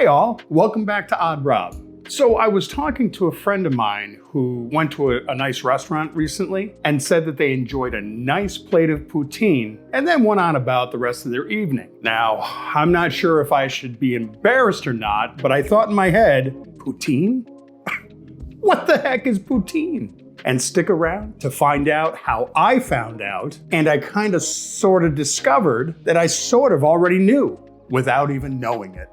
Hey all, welcome back to Odd Rob. So I was talking to a friend of mine who went to a nice restaurant recently and said that they enjoyed a nice plate of poutine and then went on about the rest of their evening. Now, I'm not sure if I should be embarrassed or not, but I thought in my head, poutine? What the heck is poutine? And stick around to find out how I found out, and I kind of sort of discovered that I sort of already knew without even knowing it.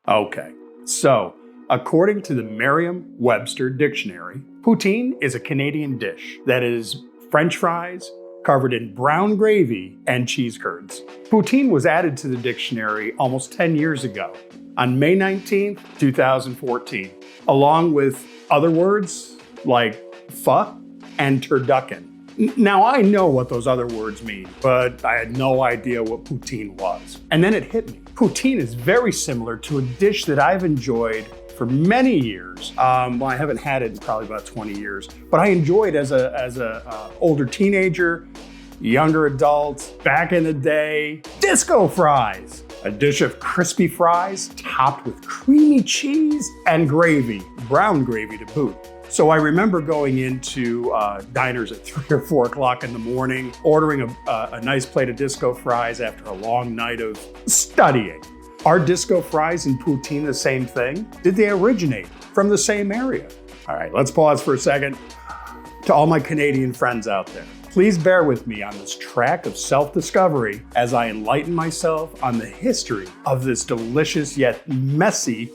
Okay, so according to the Merriam-Webster dictionary, poutine is a Canadian dish that is French fries covered in brown gravy and cheese curds. Poutine was added to the dictionary almost 10 years ago, on May 19th, 2014, along with other words like pho and turducken. Now, I know what those other words mean, but I had no idea what poutine was. And then it hit me. Poutine is very similar to a dish that I've enjoyed for many years. Well, I haven't had it in probably about 20 years, but I enjoyed as a older teenager, younger adult, back in the day, disco fries. A dish of crispy fries topped with creamy cheese and gravy, brown gravy to boot. So I remember going into diners at 3 or 4 o'clock in the morning, ordering a nice plate of disco fries after a long night of studying. Are disco fries and poutine the same thing? Did they originate from the same area? All right, let's pause for a second. To all my Canadian friends out there, please bear with me on this track of self-discovery as I enlighten myself on the history of this delicious yet messy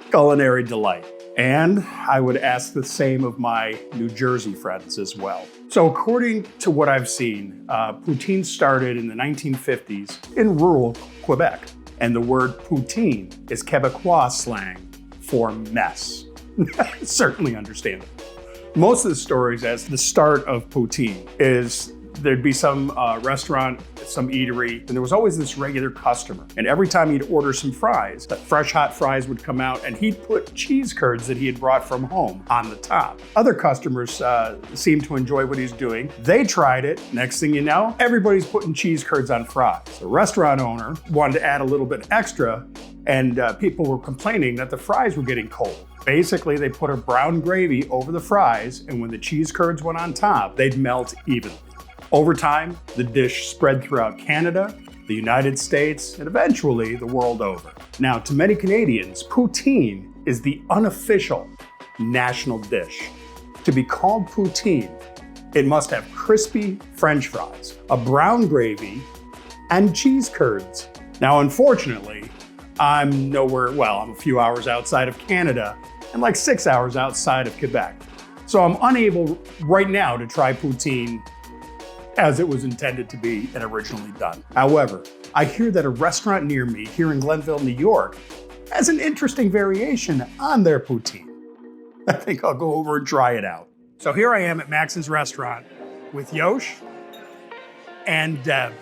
culinary delight. And I would ask the same of my New Jersey friends as well. So according to what I've seen, poutine started in the 1950s in rural Quebec. And the word poutine is Quebecois slang for mess. Certainly understandable. Most of the stories as the start of poutine is there'd be some restaurant, some eatery, and there was always this regular customer. And every time he'd order some fries, the fresh hot fries would come out and he'd put cheese curds that he had brought from home on the top. Other customers seemed to enjoy what he's doing. They tried it. Next thing you know, everybody's putting cheese curds on fries. The restaurant owner wanted to add a little bit extra, and people were complaining that the fries were getting cold. Basically, they put a brown gravy over the fries, and when the cheese curds went on top, they'd melt evenly. Over time, the dish spread throughout Canada, the United States, and eventually the world over. Now, to many Canadians, poutine is the unofficial national dish. To be called poutine, it must have crispy French fries, a brown gravy, and cheese curds. Now, unfortunately, I'm a few hours outside of Canada and like 6 hours outside of Quebec. So I'm unable right now to try poutine as it was intended to be and originally done. However, I hear that a restaurant near me here in Glenville, New York, has an interesting variation on their poutine. I think I'll go over and try it out. So here I am at Max's restaurant with Yosh and Deb.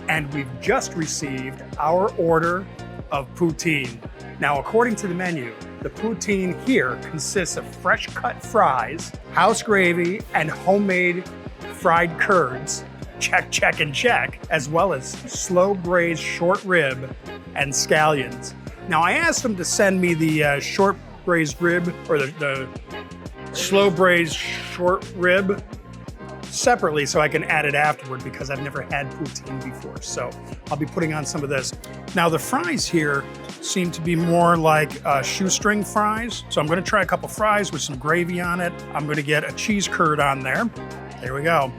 And we've just received our order of poutine. Now, according to the menu, the poutine here consists of fresh cut fries, house gravy, and homemade fried curds, check, check, and check, as well as slow braised short rib and scallions. Now, I asked them to send me the short braised rib, or the slow braised short rib separately so I can add it afterward, because I've never had poutine before. So I'll be putting on some of this. Now, the fries here seem to be more like shoestring fries. So I'm gonna try a couple fries with some gravy on it. I'm gonna get a cheese curd on there. There we go.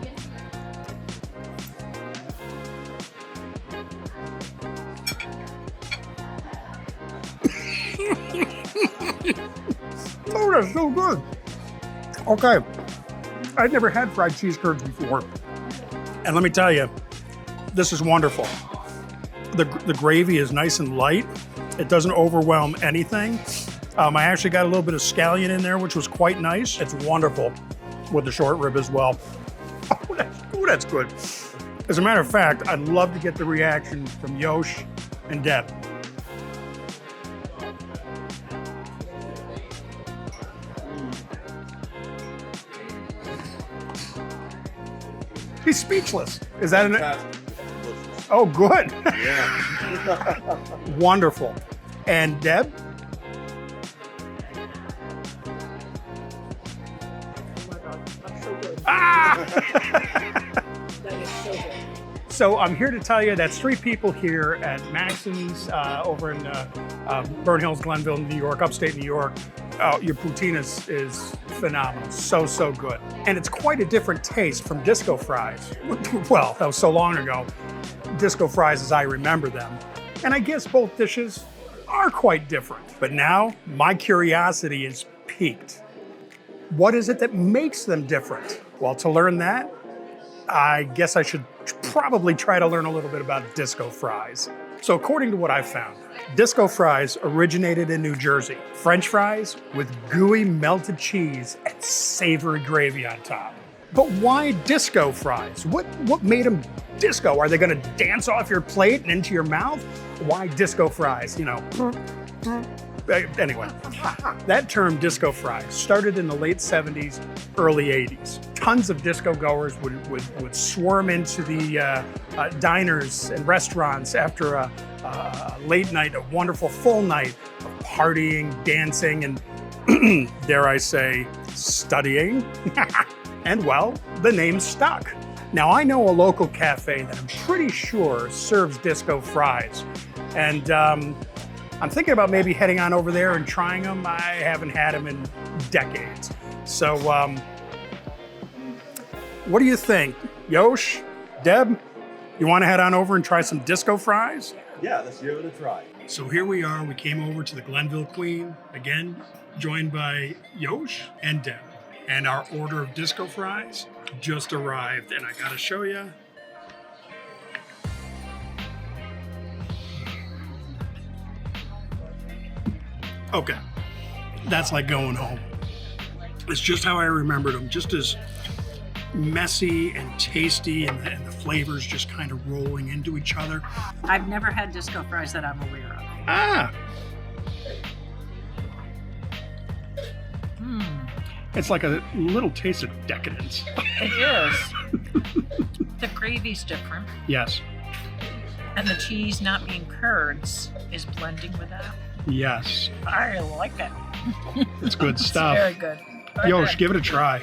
Oh, that's so good. Okay. I'd never had fried cheese curds before. And let me tell you, this is wonderful. The gravy is nice and light. It doesn't overwhelm anything. I actually got a little bit of scallion in there, which was quite nice. It's wonderful with the short rib as well. Oh, that's good. As a matter of fact, I'd love to get the reaction from Yosh and Deb. He's speechless. Is that an? Fantastic. Oh, good. Yeah. Wonderful. And Deb? Oh my God, that's so good. Ah! That is so good. So I'm here to tell you that's 3 people here at Maxon's over in Burn Hills, Glenville, New York, upstate New York. Your poutine is phenomenal, so good. And it's quite a different taste from disco fries. Well, that was so long ago. Disco fries as I remember them. And I guess both dishes are quite different. But now my curiosity is piqued. What is it that makes them different? Well, to learn that, I guess I should probably try to learn a little bit about disco fries. So according to what I found, disco fries originated in New Jersey. French fries with gooey melted cheese and savory gravy on top. But why disco fries? What made them disco? Are they gonna dance off your plate and into your mouth? Why disco fries, you know? Anyway, that term disco fries started in the late 70s, early 80s. Tons of disco goers would swarm into the diners and restaurants after a late night, a wonderful full night of partying, dancing, and dare I say, studying. And well, the name stuck. Now I know a local cafe that I'm pretty sure serves disco fries. And I'm thinking about maybe heading on over there and trying them. I haven't had them in decades. So what do you think? Yosh, Deb, you want to head on over and try some disco fries? Yeah, let's give it a try. So here we are. We came over to the Glenville Queen, again, joined by Yosh and Deb. And our order of disco fries just arrived, and I gotta show you. Okay, that's like going home. It's just how I remembered them, just as messy and tasty, and the flavors just kind of rolling into each other. I've never had disco fries that I'm aware of. Ah! It's like a little taste of decadence. It is. The gravy's different, Yes, and the cheese not being curds is blending with that. yes, I like it. it's good stuff. Very good. Very Yosh, good. give it a try.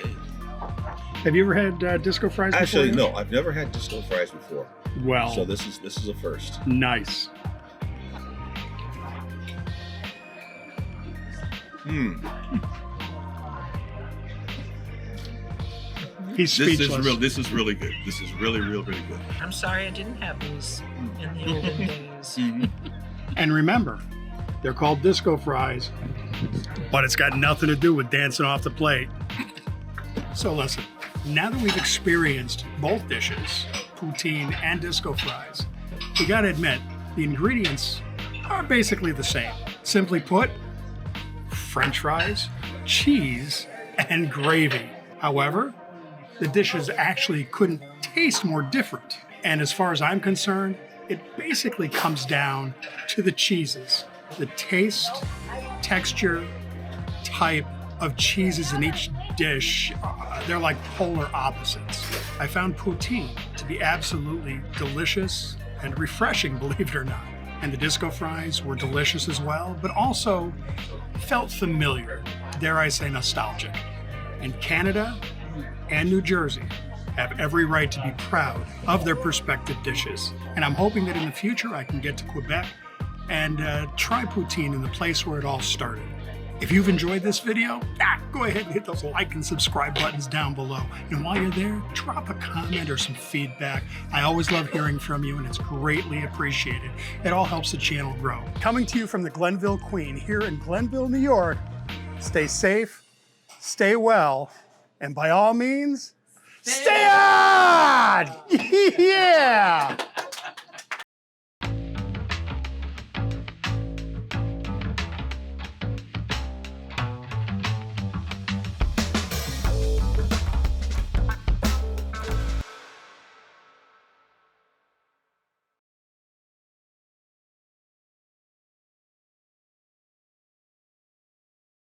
Have you ever had disco fries before? Actually, Yosh? no, I've never had disco fries before. Well, So this is a first. nice. He's speechless. This is really good. This is really good. I'm sorry I didn't have these in the olden days. And remember, they're called disco fries, but it's got nothing to do with dancing off the plate. So listen, now that we've experienced both dishes, poutine and disco fries, we gotta admit, the ingredients are basically the same. Simply put, French fries, cheese, and gravy. However, the dishes actually couldn't taste more different. And as far as I'm concerned, it basically comes down to the cheeses. The taste, texture, type of cheeses in each dish, they're like polar opposites. I found poutine to be absolutely delicious and refreshing, believe it or not. And the disco fries were delicious as well, but also felt familiar, dare I say nostalgic. And Canada and New Jersey have every right to be proud of their respective dishes. And I'm hoping that in the future I can get to Quebec and try poutine in the place where it all started. If you've enjoyed this video, go ahead and hit those like and subscribe buttons down below. And while you're there, drop a comment or some feedback. I always love hearing from you, and it's greatly appreciated. It all helps the channel grow. Coming to you from the Glenville Queen here in Glenville, New York. Stay safe, stay well, and by all means, stay on! Yeah!